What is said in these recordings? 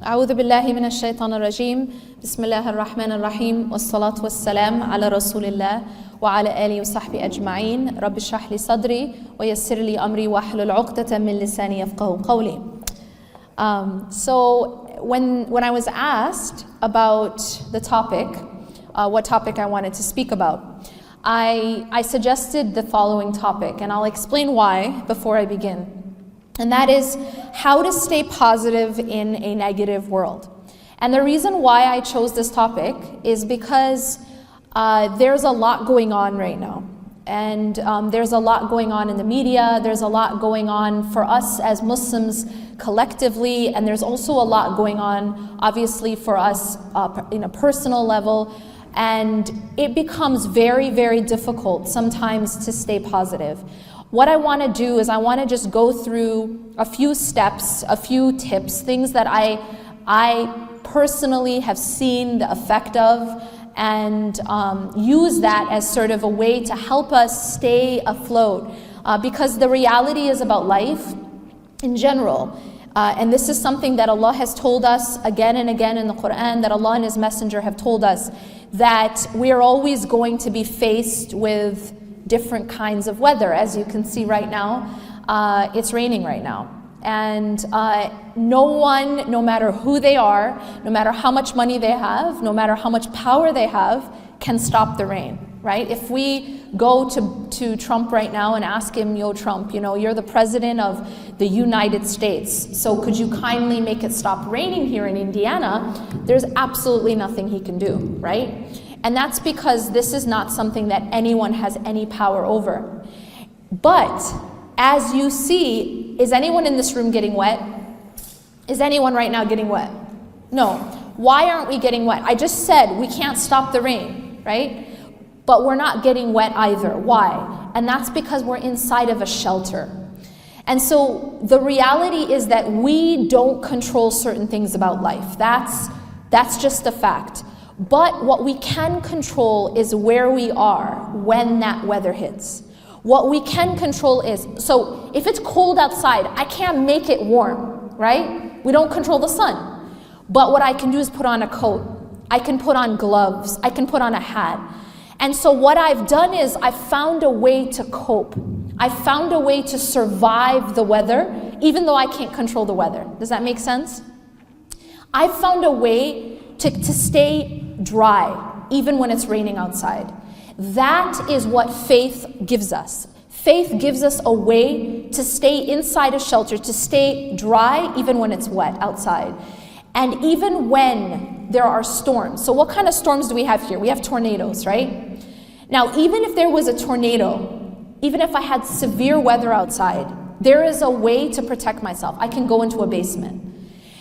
أعوذ بالله من الشيطان الرجيم بسم الله الرحمن الرحيم والصلاة والسلام على رسول الله وعلى آله وصحبه أجمعين رب اشرح لي صدري ويسر لي أمري واحلل عقدة من لساني يفقهوا قولي. So when I was asked about the topic, what topic I wanted to speak about, I suggested the following topic, and I'll explain why before I begin. And that is how to stay positive in a negative world. And the reason why I chose this topic is because there's a lot going on right now. And there's a lot going on in the media, there's a lot going on for us as Muslims collectively, and there's also a lot going on obviously for us in a personal level. And it becomes very, very difficult sometimes to stay positive. What I want to do is I want to just go through a few steps, a few tips, things that I personally have seen the effect of, and use that as sort of a way to help us stay afloat. Because the reality is about life in general. And this is something that Allah has told us again and again in the Quran, that Allah and His Messenger have told us, that we are always going to be faced with different kinds of weather. As you can see right now, it's raining right now. And no one, no matter who they are, no matter how much money they have, no matter how much power they have, can stop the rain, right? If we go to Trump right now and ask him, yo Trump, you know, you're the president of the United States, so could you kindly make it stop raining here in Indiana? There's absolutely nothing he can do, right? And that's because this is not something that anyone has any power over. But as you see, is anyone in this room getting wet? Is anyone right now getting wet? No. Why aren't we getting wet? I just said we can't stop the rain, right? But we're not getting wet either. Why? And that's because we're inside of a shelter. And so the reality is that we don't control certain things about life. That's just a fact. But what we can control is where we are when that weather hits. What we can control is, so if it's cold outside, I can't make it warm, right? We don't control the sun. But what I can do is put on a coat. I can put on gloves. I can put on a hat. And so what I've done is I've found a way to cope. I found a way to survive the weather, even though I can't control the weather. Does that make sense? I've found a way to stay dry, even when it's raining outside. That is what faith gives us. Faith gives us a way to stay inside a shelter, to stay dry even when it's wet outside. And even when there are storms. So what kind of storms do we have here? We have tornadoes, right? Now, even if there was a tornado, even if I had severe weather outside, there is a way to protect myself. I can go into a basement.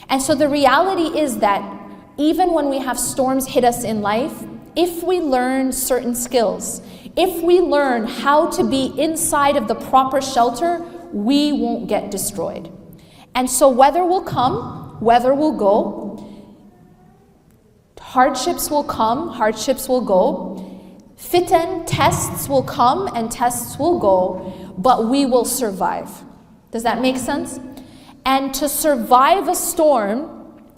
And so the reality is that even when we have storms hit us in life, if we learn certain skills, if we learn how to be inside of the proper shelter, we won't get destroyed. And so weather will come, weather will go, hardships will come, hardships will go, fitan, tests will come and tests will go, but we will survive. Does that make sense? And to survive a storm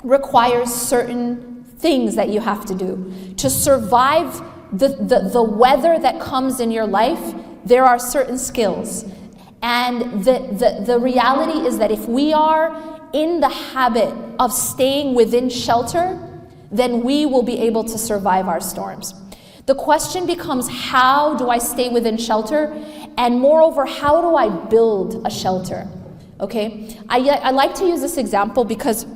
requires certain things that you have to do. To survive the weather that comes in your life, there are certain skills. And the reality is that if we are in the habit of staying within shelter, then we will be able to survive our storms. The question becomes, how do I stay within shelter? And moreover, how do I build a shelter? Okay, I like to use this example because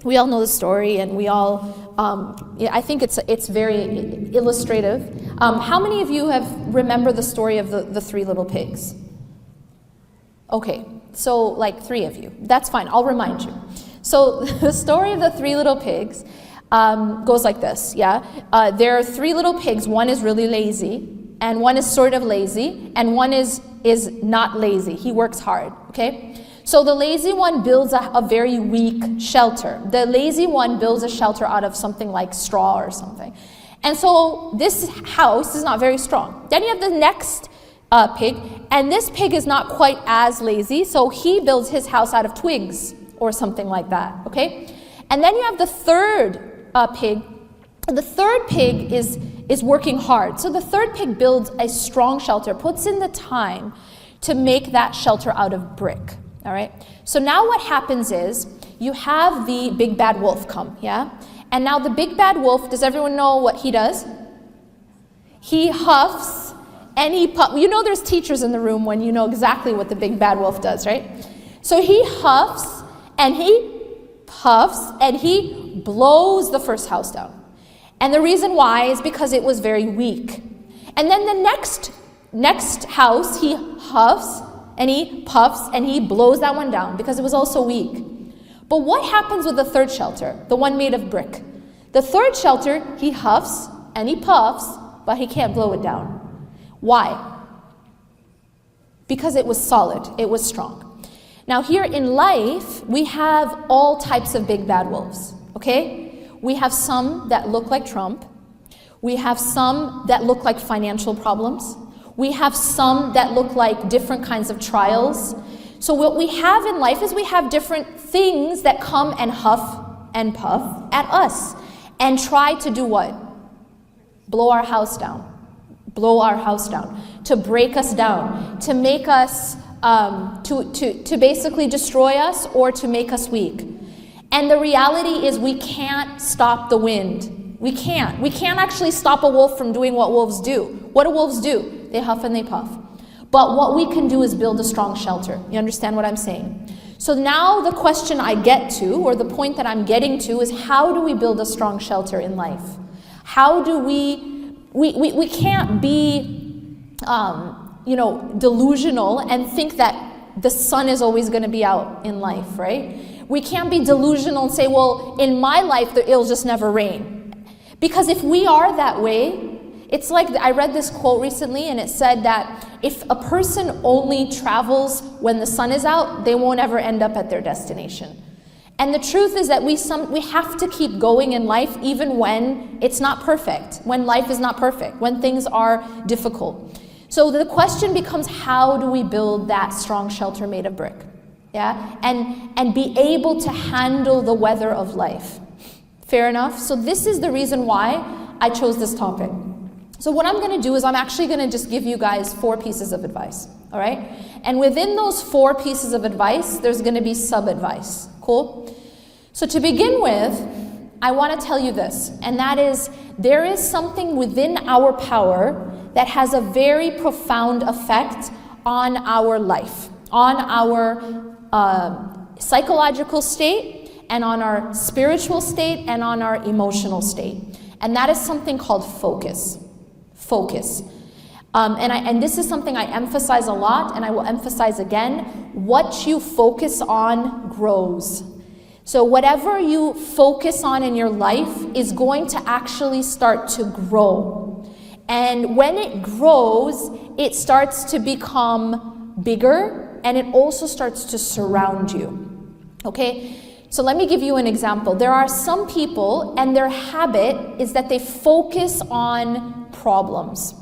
we all know the story, and we all, I think it's very illustrative. How many of you remember the story of the three little pigs? Okay, so like 3 of you. That's fine, I'll remind you. So the story of the 3 little pigs goes like this, yeah? There are 3 little pigs. One is really lazy, and one is sort of lazy, and one is not lazy. He works hard, okay? So the lazy one builds a very weak shelter. The lazy one builds a shelter out of something like straw or something. And so this house is not very strong. Then you have the next pig, and this pig is not quite as lazy, so he builds his house out of twigs or something like that, okay? And then you have the third pig. The third pig is working hard. So the third pig builds a strong shelter, puts in the time to make that shelter out of brick. All right. So now what happens is you have the big bad wolf come, yeah? And now the big bad wolf, does everyone know what he does? He huffs and he puffs. You know there's teachers in the room when you know exactly what the big bad wolf does, right? So he huffs and he puffs and he blows the first house down. And the reason why is because it was very weak. And then the next house, he huffs and he puffs and he blows that one down because it was also weak. But what happens with the third shelter, the one made of brick? The third shelter, he huffs and he puffs, but he can't blow it down. Why? Because it was solid, it was strong. Now here in life, we have all types of big bad wolves, okay? We have some that look like Trump. We have some that look like financial problems. We have some that look like different kinds of trials. So what we have in life is we have different things that come and huff and puff at us and try to do what? Blow our house down. Blow our house down. To break us down. To make us, to basically destroy us or to make us weak. And the reality is we can't stop the wind. We can't. We can't actually stop a wolf from doing what wolves do. What do wolves do? They huff and they puff. But what we can do is build a strong shelter. You understand what I'm saying? So now the question I get to, or the point that I'm getting to, is how do we build a strong shelter in life? How do we can't be, delusional and think that the sun is always going to be out in life, right? We can't be delusional and say, well, in my life, it'll just never rain. Because if we are that way, it's like, I read this quote recently and it said that if a person only travels when the sun is out, they won't ever end up at their destination. And the truth is that we have to keep going in life even when it's not perfect, when life is not perfect, when things are difficult. So the question becomes, how do we build that strong shelter made of brick? Yeah, and be able to handle the weather of life. Fair enough? So this is the reason why I chose this topic. So what I'm going to do is I'm actually going to just give you guys 4 pieces of advice, all right? And within those 4 pieces of advice, there's going to be sub-advice. Cool? So to begin with, I want to tell you this, and that is, there is something within our power that has a very profound effect on our life, on our psychological state, and on our spiritual state, and on our emotional state. And that is something called focus. Focus. And this is something I emphasize a lot, and I will emphasize again. What you focus on grows. So whatever you focus on in your life is going to actually start to grow. And when it grows, it starts to become bigger, and it also starts to surround you. Okay? So let me give you an example. There are some people, and their habit is that they focus on problems.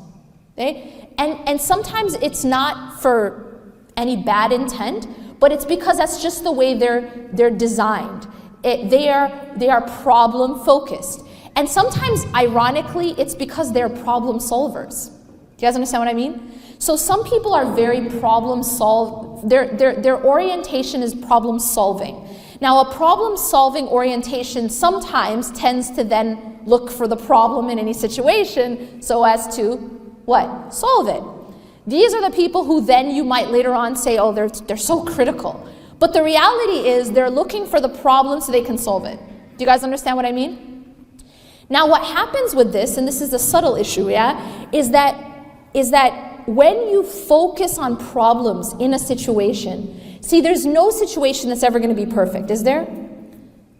Okay? And sometimes it's not for any bad intent, but it's because that's just the way they're designed. They are problem focused. And sometimes, ironically, it's because they're problem solvers. Do you guys understand what I mean? So some people are very problem solve. Their orientation is problem solving. Now, a problem-solving orientation sometimes tends to then look for the problem in any situation so as to, what? Solve it. These are the people who then you might later on say, oh, they're so critical. But the reality is they're looking for the problem so they can solve it. Do you guys understand what I mean? Now, what happens with this, and this is a subtle issue, yeah, is that when you focus on problems in a situation, see, there's no situation that's ever going to be perfect, is there?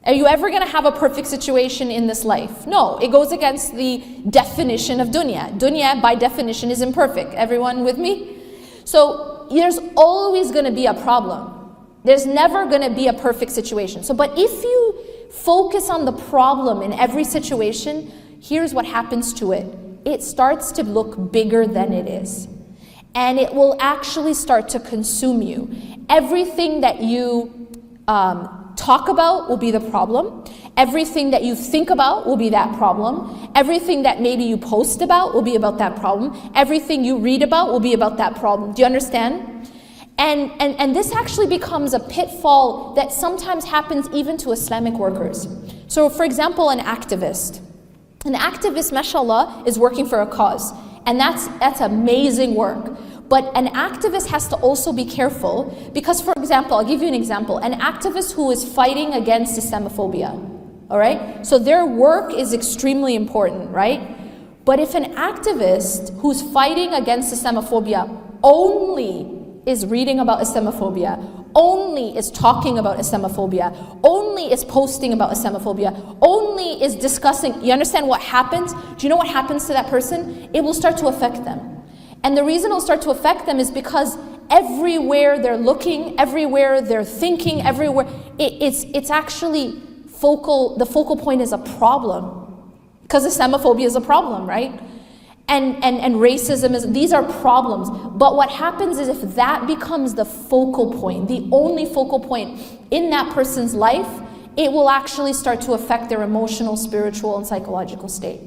Are you ever going to have a perfect situation in this life? No, it goes against the definition of dunya. Dunya, by definition, is imperfect. Everyone with me? So there's always going to be a problem. There's never going to be a perfect situation. So, but if you focus on the problem in every situation, here's what happens to it. It starts to look bigger than it is. And it will actually start to consume you. Everything that you talk about will be the problem. Everything that you think about will be that problem. Everything that maybe you post about will be about that problem. Everything you read about will be about that problem. Do you understand? And this actually becomes a pitfall that sometimes happens even to Islamic workers. So for example, an activist. An activist, mashallah, is working for a cause. And that's amazing work. But an activist has to also be careful because, for example, I'll give you an example. An activist who is fighting against Islamophobia, all right? So their work is extremely important, right? But if an activist who's fighting against Islamophobia only is reading about Islamophobia, only is talking about Islamophobia, only is posting about Islamophobia, only is discussing, you understand what happens? Do you know what happens to that person? It will start to affect them. And the reason it'll start to affect them is because everywhere they're looking, everywhere they're thinking, everywhere, it's actually the focal point is a problem. Because Islamophobia is a problem, right? And racism these are problems. But what happens is if that becomes the focal point, the only focal point in that person's life, it will actually start to affect their emotional, spiritual, and psychological state.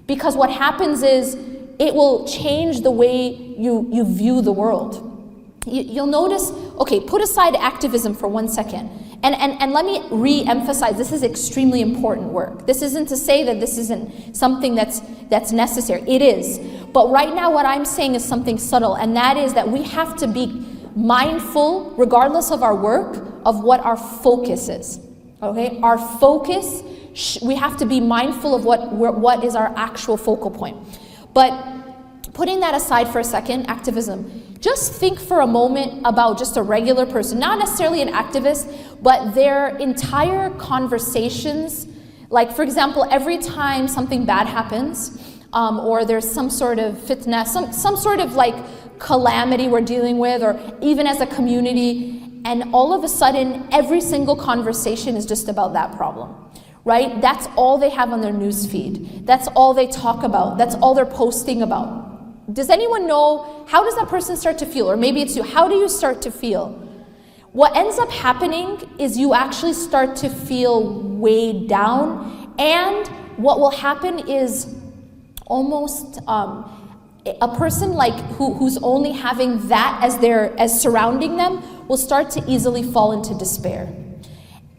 Because what happens is it will change the way you view the world. You'll notice, okay, put aside activism for 1 second. And let me re-emphasize, this is extremely important work. This isn't to say that this isn't something that's necessary. It is. But right now what I'm saying is something subtle, and that is that we have to be mindful, regardless of our work, of what our focus is. Okay? Our focus, we have to be mindful of what is our actual focal point. But putting that aside for a second, activism, just think for a moment about just a regular person, not necessarily an activist, but their entire conversations. Like, for example, every time something bad happens, or there's some sort of fitna, some sort of like calamity we're dealing with, or even as a community, and all of a sudden, every single conversation is just about that problem. Right? That's all they have on their news feed. That's all they talk about. That's all they're posting about. Does anyone know, how does that person start to feel? Or maybe it's you. How do you start to feel? What ends up happening is you actually start to feel weighed down. And what will happen is almost a person like who's only having that as surrounding them will start to easily fall into despair.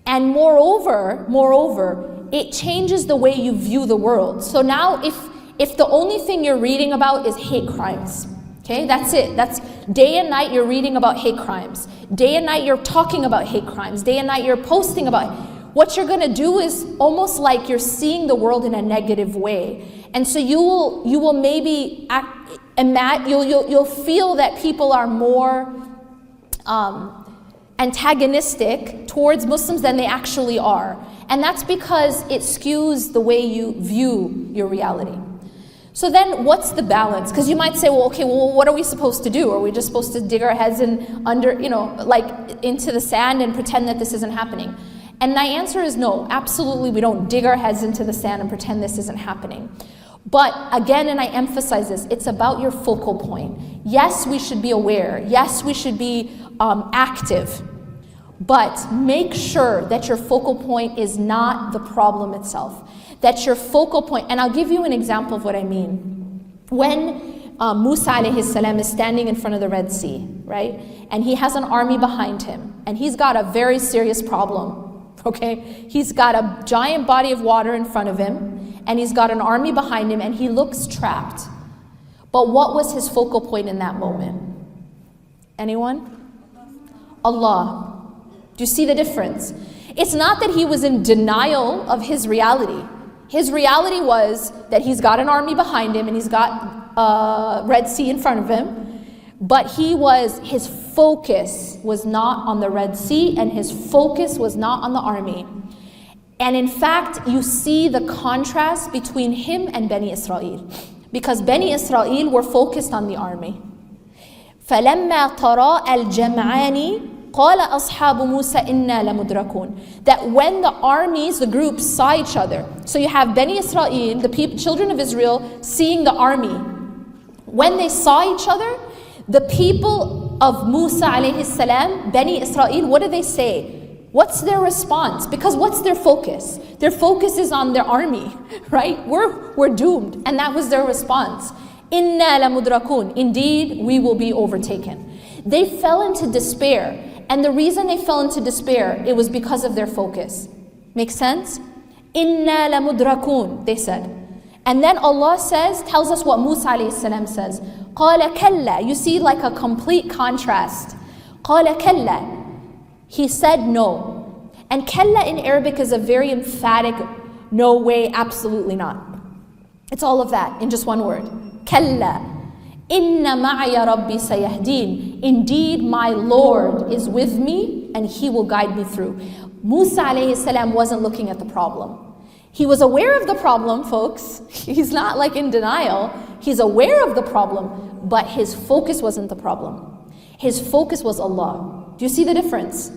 And moreover, it changes the way you view the world. So now if the only thing you're reading about is hate crimes, okay, that's it. That's day and night you're reading about hate crimes. Day and night you're talking about hate crimes. Day and night you're posting about it. What you're gonna do is almost like you're seeing the world in a negative way. And so you will maybe you'll feel that people are more antagonistic towards Muslims than they actually are. And that's because it skews the way you view your reality. So then what's the balance? Because you might say, well, okay, well, what are we supposed to do? Are we just supposed to dig our heads in under, like into the sand and pretend that this isn't happening? And my answer is no, absolutely we don't dig our heads into the sand and pretend this isn't happening. But again, and I emphasize this, it's about your focal point. Yes, we should be aware. Yes, we should be active. But make sure that your focal point is not the problem itself. That your focal point, and I'll give you an example of what I mean. When Musa alayhi salam is standing in front of the Red Sea, right? And he has an army behind him, and he's got a very serious problem, okay? He's got a giant body of water in front of him, and he's got an army behind him, and he looks trapped. But what was his focal point in that moment? Anyone? Allah. Do you see the difference? It's not that he was in denial of his reality. His reality was that he's got an army behind him and he's got a Red Sea in front of him. But his focus was not on the Red Sea and his focus was not on the army. And in fact, you see the contrast between him and Bani Israel. Because Bani Israel were focused on the army. فَلَمَّا تَرَاءَ الْجَمْعَانِ قَالَ أَصْحَابُ مُوسَى إِنَّا لَمُدْرَكُونَ. That when the armies, the groups saw each other, so you have Bani Israel, the children of Israel, seeing the army. When they saw each other, the people of Musa alayhi salam, Bani Israel, what do they say? What's their response? Because what's their focus? Their focus is on their army, right? We're doomed. And that was their response. Inna lamudrakun. Indeed, we will be overtaken. They fell into despair. And the reason they fell into despair, it was because of their focus. Make sense? Inna lamudrakun, they said. And then Allah tells us what Musa alayhi salam says. Qala kalla. You see like a complete contrast. Qala kalla. He said no. And kalla in Arabic is a very emphatic, no way, absolutely not. It's all of that in just one word. Kalla. Inna ma'aya rabbi sayahdeen. Indeed, my Lord is with me and He will guide me through. Musa alayhi salam wasn't looking at the problem. He was aware of the problem, folks. He's not like in denial. He's aware of the problem, but his focus wasn't the problem. His focus was Allah. Do you see the difference?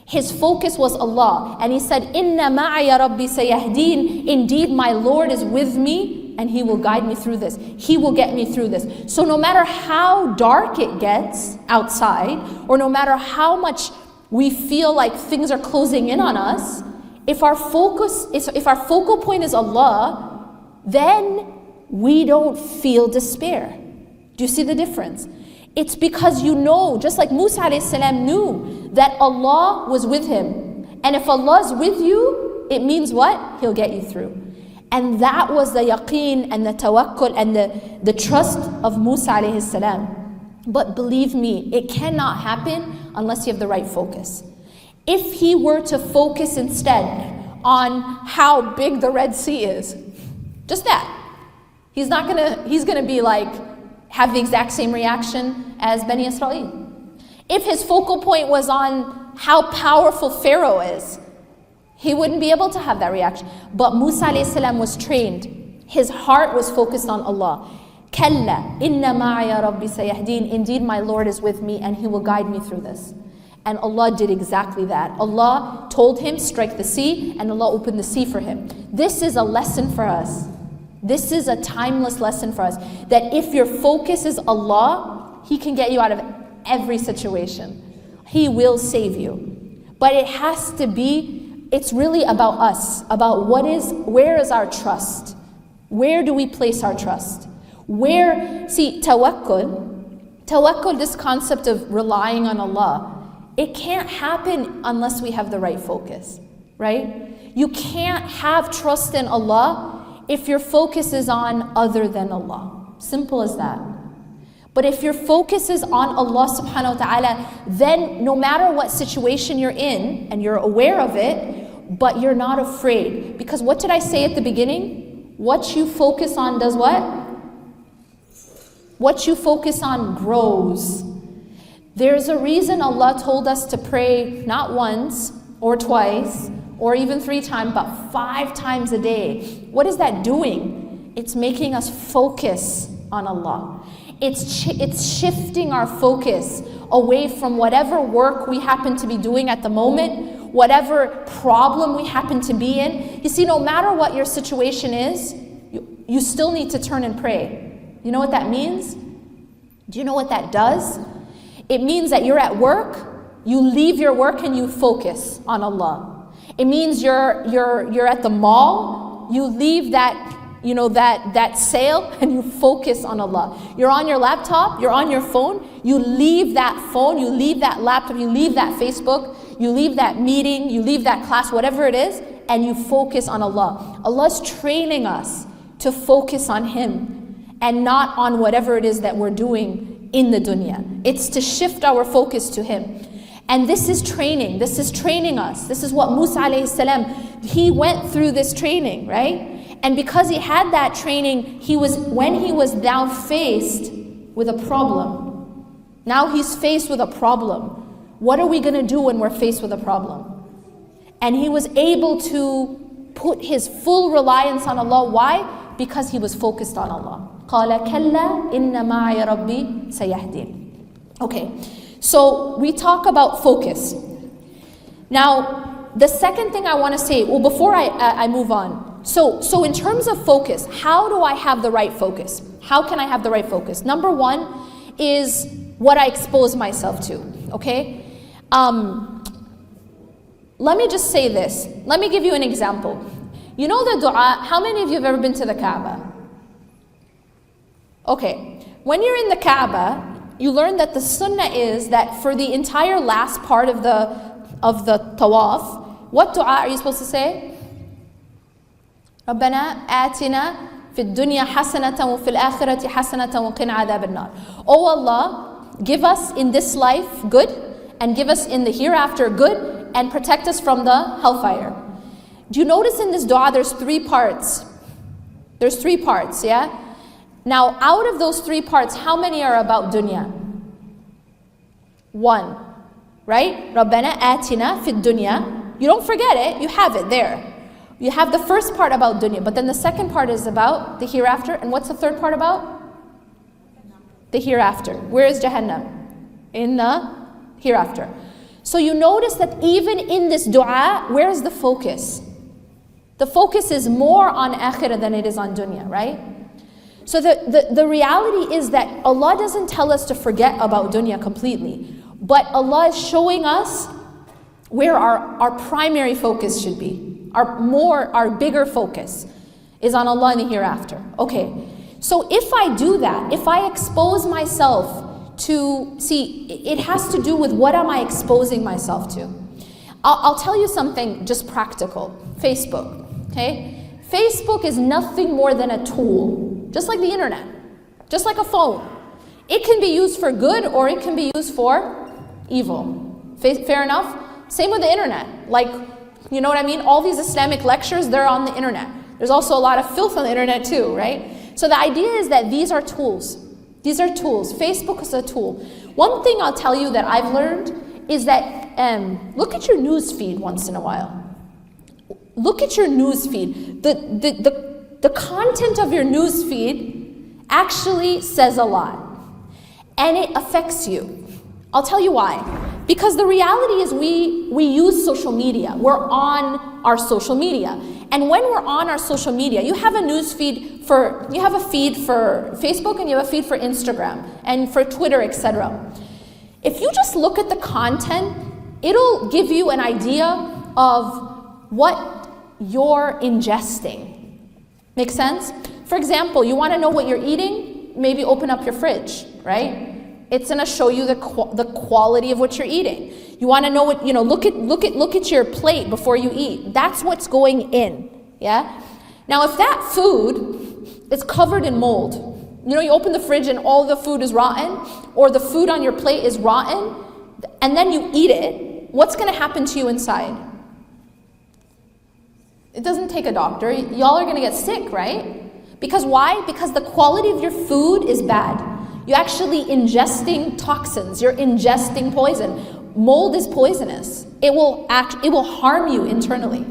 His focus was Allah. And he said, Inna ma'aya rabbi sayahdeen. Indeed, my Lord is with me and He will guide me through this. He will get me through this. So no matter how dark it gets outside, or no matter how much we feel like things are closing in on us, if our focal point is Allah, then we don't feel despair. Do you see the difference? It's because you know, just like Musa alayhi salam knew that Allah was with him. And if Allah's with you, it means what? He'll get you through. And that was the yaqeen and the tawakkul and the trust of Musa alayhi salam. But believe me, it cannot happen unless you have the right focus. If he were to focus instead on how big the Red Sea is, just that, he's gonna be like, have the exact same reaction as Bani Israel. If his focal point was on how powerful Pharaoh is, he wouldn't be able to have that reaction. But Musa alayhi salam was trained. His heart was focused on Allah. Kalla, inna ma'aya rabbi sayahdeen. Indeed, my Lord is with me and He will guide me through this. And Allah did exactly that. Allah told him, strike the sea, and Allah opened the sea for him. This is a lesson for us. This is a timeless lesson for us. That if your focus is Allah, He can get you out of every situation. He will save you. But it has to be, it's really about us. About where is our trust? Where do we place our trust? Tawakkul, this concept of relying on Allah, it can't happen unless we have the right focus, right? You can't have trust in Allah if your focus is on other than Allah. Simple as that. But if your focus is on Allah subhanahu wa ta'ala, then no matter what situation you're in, and you're aware of it, but you're not afraid. Because what did I say at the beginning? What you focus on does what? What you focus on grows. There's a reason Allah told us to pray not once or twice or even 3 times, but 5 times a day. What is that doing? It's making us focus on Allah. It's shifting our focus away from whatever work we happen to be doing at the moment, whatever problem we happen to be in. You see, no matter what your situation is, you still need to turn and pray. You know what that means? Do you know what that does? It means that you're at work, you leave your work and you focus on Allah. It means you're at the mall, you leave that sale and you focus on Allah. You're on your laptop, you're on your phone, you leave that phone, you leave that laptop, you leave that Facebook, you leave that meeting, you leave that class, whatever it is, and you focus on Allah. Allah's training us to focus on Him and not on whatever it is that we're doing in the dunya. It's to shift our focus to Him. And this is training. This is training us. This is what Musa alayhi salam, he went through this training, right? And because he had that training, when he was now faced with a problem. Now he's faced with a problem. What are we going to do when we're faced with a problem? And he was able to put his full reliance on Allah. Why? Because he was focused on Allah. قَالَ كَلَّا إِنَّ مَعَيَ رَبِّي سَيَهْدِينِ. Okay, so we talk about focus. Now, the second thing I want to say, well, before I move on. So in terms of focus, how do I have the right focus? How can I have the right focus? Number one is what I expose myself to, okay? let me just say this. Let me give you an example. You know the dua, how many of you have ever been to the Kaaba? Okay, when you're in the Kaaba, you learn that the sunnah is that for the entire last part of the tawaf, what dua are you supposed to say? رَبَّنَا آتِنَا فِي الدُّنْيَا حَسَنَةً وَفِي الْآخِرَةِ حَسَنَةً وَقِنَا عَذَابَ النَّارِ. Oh Allah, give us in this life good, and give us in the hereafter good, and protect us from the hellfire. Do you notice in this dua there's 3 parts? There's 3 parts, yeah? Now, out of those 3 parts, how many are about dunya? 1, right? رَبَّنَا آتِنَا فِي الدُّنْيَا. You don't forget it, you have it there. You have the first part about dunya, but then the second part is about the hereafter. And what's the third part about? The hereafter. Where is Jahannam? In the hereafter. So you notice that even in this dua, where is the focus? The focus is more on akhirah than it is on dunya, right? So the reality is that Allah doesn't tell us to forget about dunya completely, but Allah is showing us where our primary focus should be. Our bigger focus is on Allah in the hereafter. Okay, so if I do that, if I expose myself to, see, it has to do with what am I exposing myself to. I'll tell you something just practical. Facebook, okay? Facebook is nothing more than a tool, just like the internet, just like a phone. It can be used for good or it can be used for evil. Fair enough? Same with the internet. Like, you know what I mean? All these Islamic lectures, they're on the internet. There's also a lot of filth on the internet too, right? So the idea is that these are tools. These are tools. Facebook is a tool. One thing I'll tell you that I've learned is that look at your news feed once in a while. Look at your news feed. The content of your news feed actually says a lot. And it affects you. I'll tell you why. Because the reality is we use social media. We're on our social media. And when we're on our social media, you have a news feed you have a feed for Facebook and you have a feed for Instagram and for Twitter, etc. If you just look at the content, it'll give you an idea of what you're ingesting. Make sense? For example, you want to know what you're eating? Maybe open up your fridge, right? It's going to show you the quality of what you're eating. You want to know what, look at your plate before you eat. That's what's going in, yeah? Now, if that food is covered in mold, you open the fridge and all the food is rotten, or the food on your plate is rotten, and then you eat it, what's going to happen to you inside? It doesn't take a doctor. Y'all are going to get sick, right? Because why? Because the quality of your food is bad. You're actually ingesting toxins. You're ingesting poison. Mold is poisonous. It will harm you internally.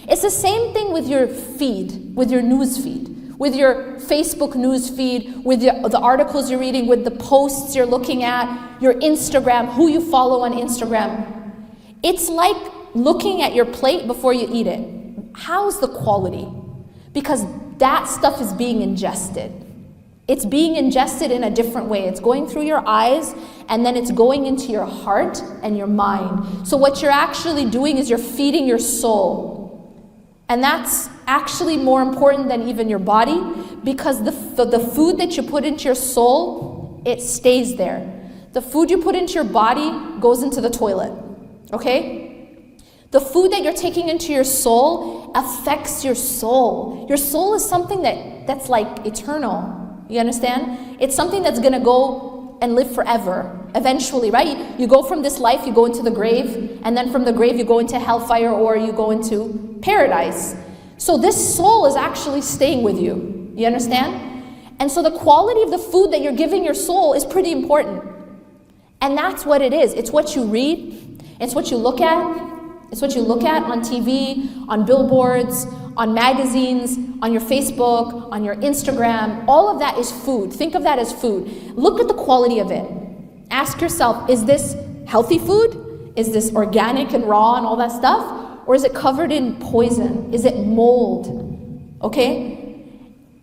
It's the same thing with your feed, with your news feed, with your Facebook news feed, with the articles you're reading, with the posts you're looking at, your Instagram, who you follow on Instagram. It's like looking at your plate before you eat it. How's the quality? Because that stuff is being ingested. It's being ingested in a different way. It's going through your eyes and then it's going into your heart and your mind. So what you're actually doing is you're feeding your soul. And that's actually more important than even your body, because the food that you put into your soul, it stays there. The food you put into your body goes into the toilet, okay? The food that you're taking into your soul affects your soul. Your soul is something that's like eternal. You understand? It's something that's going to go and live forever, eventually, right? You go from this life, you go into the grave, and then from the grave you go into hellfire or you go into paradise. So this soul is actually staying with you. You understand? And so the quality of the food that you're giving your soul is pretty important. And that's what it is. It's what you read. It's what you look at. It's what you look at on TV, on billboards, on magazines, on your Facebook, on your Instagram. All of that is food. Think of that as food. Look at the quality of it. Ask yourself, is this healthy food? Is this organic and raw and all that stuff? Or is it covered in poison? Is it mold? Okay?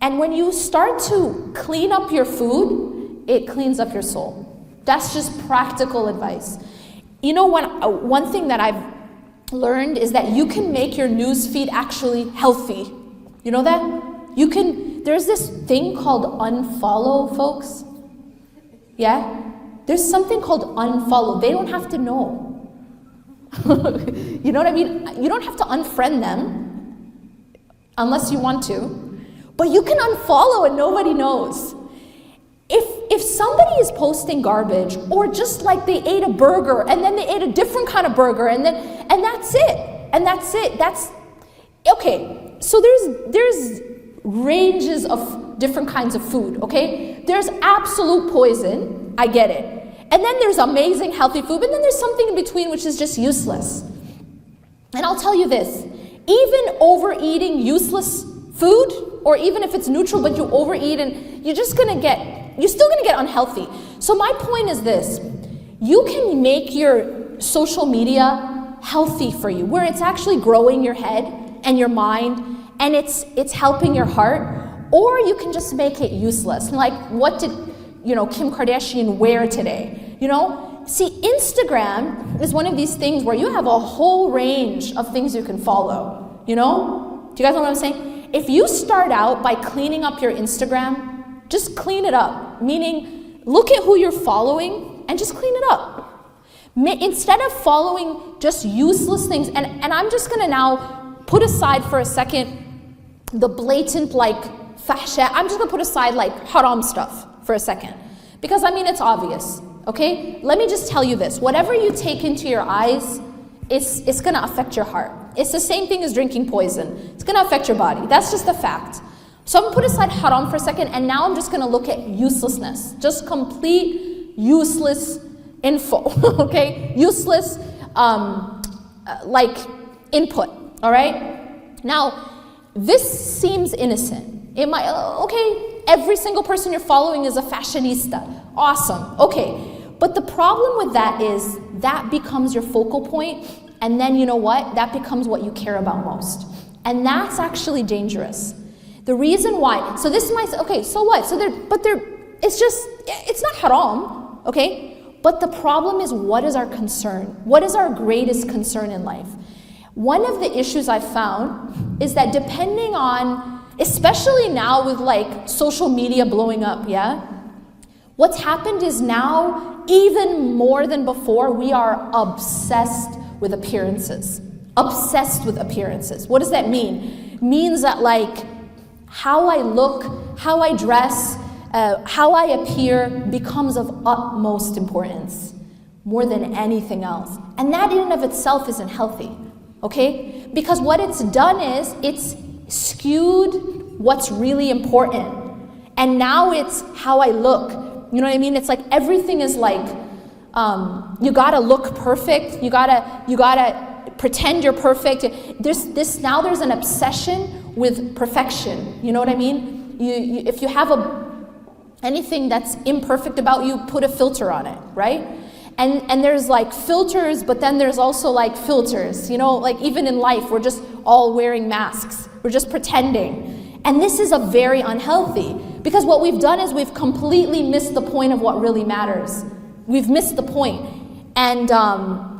And when you start to clean up your food, it cleans up your soul. That's just practical advice. One thing that learned is that you can make your news feed actually healthy. You know that? There's this thing called unfollow, folks. Yeah? There's something called unfollow. They don't have to know. You know what I mean? You don't have to unfriend them unless you want to. But you can unfollow and nobody knows. If somebody is posting garbage, or just like they ate a burger and then they ate a different kind of burger and that's it. That's okay. So there's ranges of different kinds of food, okay? There's absolute poison, I get it. And then there's amazing healthy food, and then there's something in between which is just useless. And I'll tell you this, even overeating useless food, or even if it's neutral but you overeat, and you're still gonna get unhealthy. So my point is this, you can make your social media healthy for you, where it's actually growing your head and your mind, and it's helping your heart, or you can just make it useless. Like, what did Kim Kardashian wear today? See, Instagram is one of these things where you have a whole range of things you can follow. Do you guys know what I'm saying? If you start out by cleaning up your Instagram, just clean it up. Meaning, look at who you're following and just clean it up. Instead of following just useless things, and I'm just gonna now put aside for a second the blatant fahsha. I'm just gonna put aside haram stuff for a second. Because it's obvious, okay? Let me just tell you this. Whatever you take into your eyes, it's gonna affect your heart. It's the same thing as drinking poison. It's gonna affect your body. That's just a fact. So I'm gonna put aside haram for a second, and now I'm just gonna look at uselessness. Just complete useless info, okay? Useless, input, all right? Now, this seems innocent. It might, okay, every single person you're following is a fashionista. Awesome, okay. But the problem with that is that becomes your focal point, and then you know what? That becomes what you care about most. And that's actually dangerous. The reason why, so this might say, okay, so what? It's not haram, okay? But the problem is, what is our concern? What is our greatest concern in life? One of the issues I've found is that depending on, especially now with social media blowing up, yeah? What's happened is now, even more than before, we are obsessed with appearances. Obsessed with appearances. What does that mean? It means that how I look, how I dress, how I appear becomes of utmost importance, more than anything else. And that in and of itself isn't healthy, okay? Because what it's done is, it's skewed what's really important. And now it's how I look. You know what I mean? It's everything is you gotta look perfect. You gotta pretend you're perfect. There's an obsession with perfection. You know what I mean? If you have anything that's imperfect about you, put a filter on it, right? And there's filters, but then there's also filters. Even in life, we're just all wearing masks. We're just pretending. And this is a very unhealthy, because what we've done is we've completely missed the point of what really matters. We've missed the point. And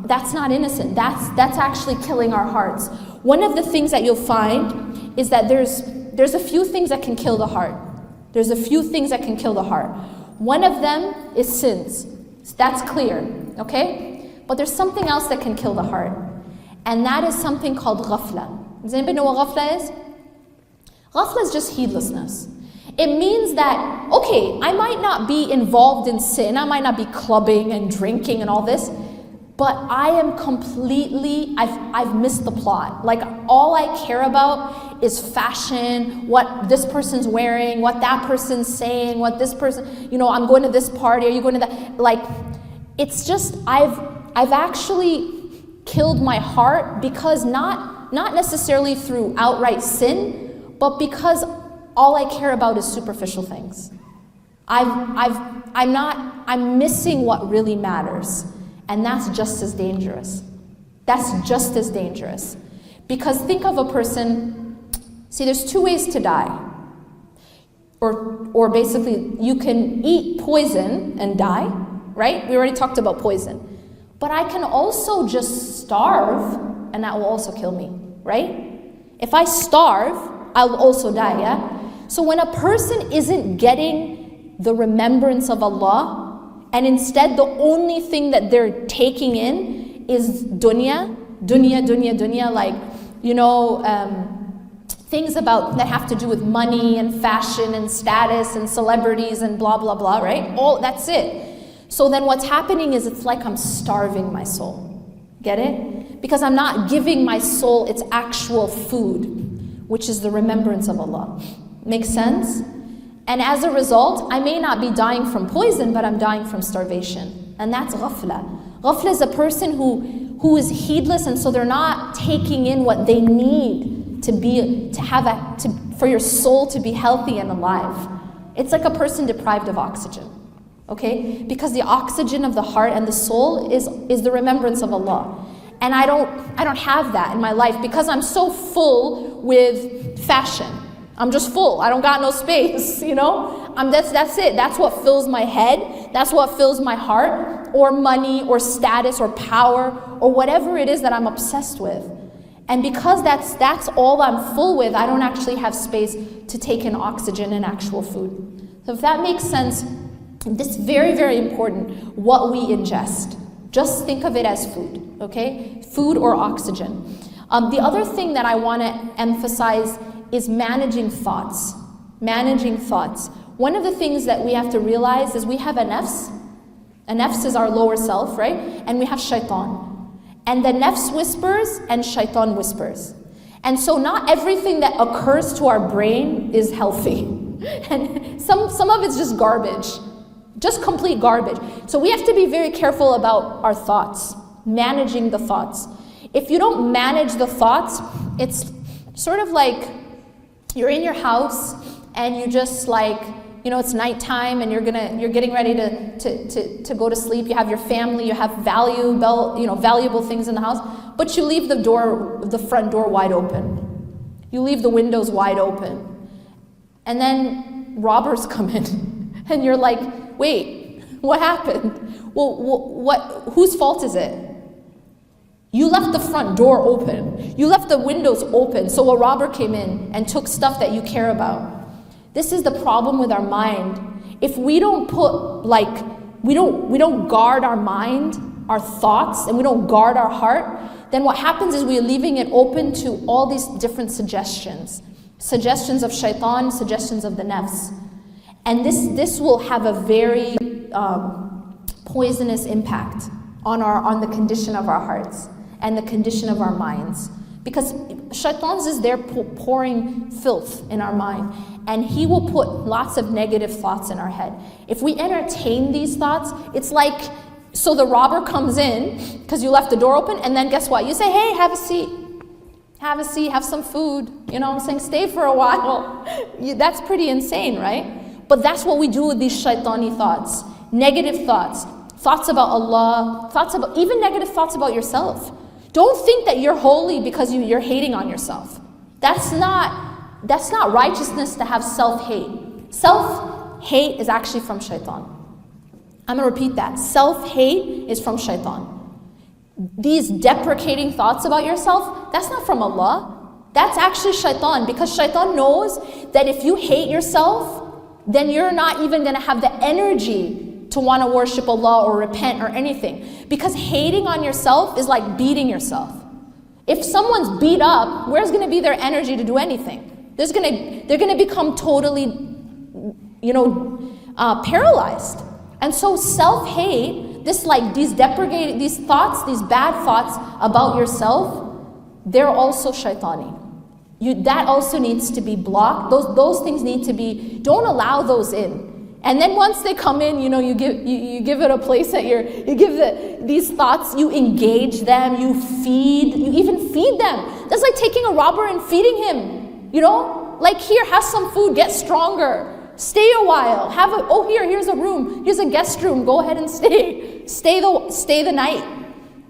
that's not innocent. That's actually killing our hearts. One of the things that you'll find is that there's a few things that can kill the heart. There's a few things that can kill the heart. One of them is sins. That's clear, okay? But there's something else that can kill the heart. And that is something called ghafla. Does anybody know what ghafla is? Ghafla is just heedlessness. It means that, okay, I might not be involved in sin, I might not be clubbing and drinking and all this, but I am completely, I've missed the plot. All I care about is fashion, what this person's wearing, what that person's saying, what this person, I'm going to this party, are you going to that? It's just, I've actually killed my heart, because not necessarily through outright sin, but because all I care about is superficial things. I'm missing what really matters. And that's just as dangerous. That's just as dangerous. Because think of a person, see, there's two ways to die. Or basically, you can eat poison and die, right? We already talked about poison. But I can also just starve and that will also kill me, right? If I starve, I'll also die, yeah? So when a person isn't getting the remembrance of Allah, and instead the only thing that they're taking in is dunya, like, things about that have to do with money and fashion and status and celebrities and blah, blah, blah, right? All that's it. So then what's happening is it's like I'm starving my soul. Get it? Because I'm not giving my soul its actual food, which is the remembrance of Allah. Makes sense? And as a result, I may not be dying from poison, but I'm dying from starvation. And that's ghafla. Ghafla is a person who is heedless, and so they're not taking in what they need for your soul to be healthy and alive. It's like a person deprived of oxygen. Okay? Because the oxygen of the heart and the soul is the remembrance of Allah. And I don't have that in my life because I'm so full with fashion. I'm just full. I don't got no space, That's it. That's what fills my head. That's what fills my heart, or money, or status, or power, or whatever it is that I'm obsessed with. And because that's all I'm full with, I don't actually have space to take in oxygen and actual food. So if that makes sense, this is very, very important, what we ingest. Just think of it as food, okay? Food or oxygen. The other thing that I want to emphasize is managing thoughts. Managing thoughts. One of the things that we have to realize is we have a nafs. A nafs is our lower self, right? And we have shaitan. And the nafs whispers and shaitan whispers. And so not everything that occurs to our brain is healthy. And some of it's just garbage. Just complete garbage. So we have to be very careful about our thoughts. Managing the thoughts. If you don't manage the thoughts, it's sort of like you're in your house and you just it's nighttime and you're getting ready to go to sleep. You have your family, you have valuable things in the house, but you leave the front door wide open. You leave the windows wide open. And then robbers come in and you're like, wait, what happened? Well, whose fault is it? You left the front door open. You left the windows open, so a robber came in and took stuff that you care about. This is the problem with our mind. If we don't we don't guard our mind, our thoughts, and we don't guard our heart, then what happens is we're leaving it open to all these different suggestions. Suggestions of shaitan, suggestions of the nafs. And this will have a very poisonous impact on the condition of our hearts and the condition of our minds. Because shaitan is there pouring filth in our mind, and he will put lots of negative thoughts in our head. If we entertain these thoughts, it's like, so the robber comes in because you left the door open, and then guess what? You say, hey, have a seat. Have a seat, have some food. Stay for a while. That's pretty insane, right? But that's what we do with these shaitani thoughts. Negative thoughts. Thoughts about Allah. Even negative thoughts about yourself. Don't think that you're holy because you're hating on yourself. That's not righteousness to have self-hate. Self-hate is actually from shaitan. I'm going to repeat that. Self-hate is from shaitan. These deprecating thoughts about yourself, that's not from Allah. That's actually shaitan, because shaitan knows that if you hate yourself, then you're not even going to have the energy to want to worship Allah or repent or anything. Because hating on yourself is like beating yourself. If someone's beat up, where's going to be their energy to do anything? They're going to become totally, paralyzed. And so self-hate, these thoughts, these bad thoughts about yourself, they're also shaitani. That also needs to be blocked. Those things need to be, don't allow those in. And then once they come in, you give it a place that you give these thoughts, you engage them, you even feed them. That's like taking a robber and feeding him, here, have some food, get stronger, stay a while, here's a room, here's a guest room, go ahead and stay the night.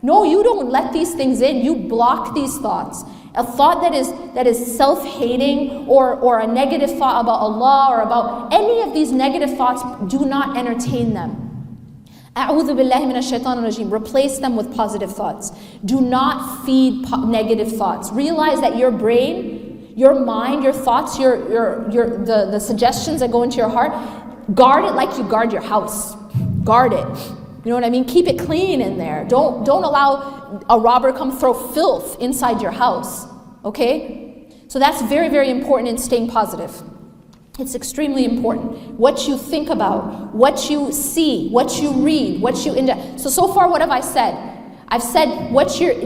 No, you don't let these things in, you block these thoughts. A thought that is self-hating or a negative thought about Allah or about any of these negative thoughts, do not entertain them. A'udhu billahi minash shaitanir rajim. Replace them with positive thoughts. Do not feed negative thoughts. Realize that your brain, your mind, your thoughts, the suggestions that go into your heart, guard it like you guard your house. Guard it. You know what I mean? Keep it clean in there. Don't allow a robber come throw filth inside your house. Okay? So that's very, very important in staying positive. It's extremely important. What you think about, what you see, what you read, what you ingest. So far, what have I said? I've said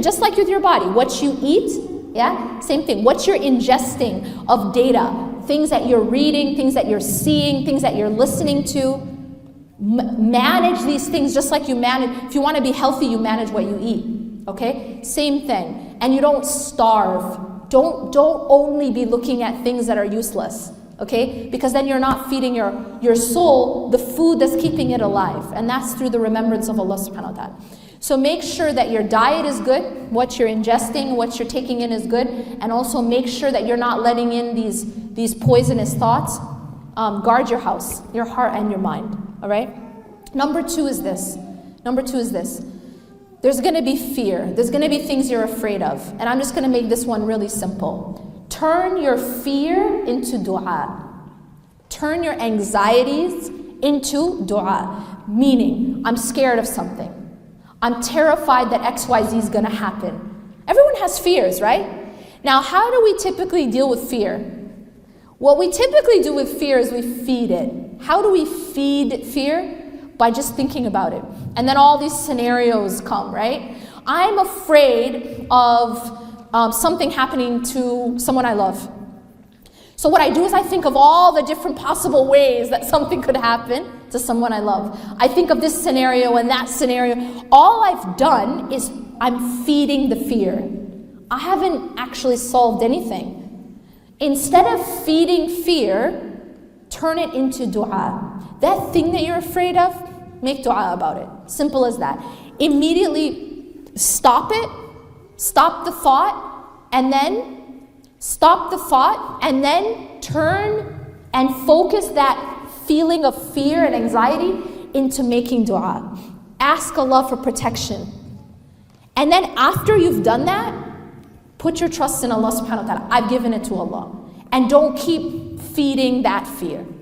just like with your body, what you eat, yeah? Same thing. What you're ingesting of data, things that you're reading, things that you're seeing, things that you're listening to. Manage these things just like you manage. If you want to be healthy, you manage what you eat. Okay? Same thing. And you don't starve. Don't only be looking at things that are useless. Okay? Because then you're not feeding your soul the food that's keeping it alive. And that's through the remembrance of Allah subhanahu wa ta'ala. So make sure that your diet is good, what you're ingesting, what you're taking in is good, and also make sure that you're not letting in these poisonous thoughts. Guard your house, your heart and your mind. All right? Number two is this. There's going to be fear. There's going to be things you're afraid of. And I'm just going to make this one really simple. Turn your fear into dua. Turn your anxieties into dua. Meaning, I'm scared of something. I'm terrified that XYZ is going to happen. Everyone has fears, right? Now, how do we typically deal with fear? What we typically do with fear is we feed it. How do we feed fear? By just thinking about it. And then all these scenarios come, right? I'm afraid of something happening to someone I love. So what I do is I think of all the different possible ways that something could happen to someone I love. I think of this scenario and that scenario. All I've done is I'm feeding the fear. I haven't actually solved anything. Instead of feeding fear, turn it into dua. That thing that you're afraid of, make dua about it. Simple as that. Immediately stop it, stop the thought, and then turn and focus that feeling of fear and anxiety into making dua. Ask Allah for protection. And then after you've done that, put your trust in Allah subhanahu wa ta'ala. I've given it to Allah. And don't keep feeding that fear.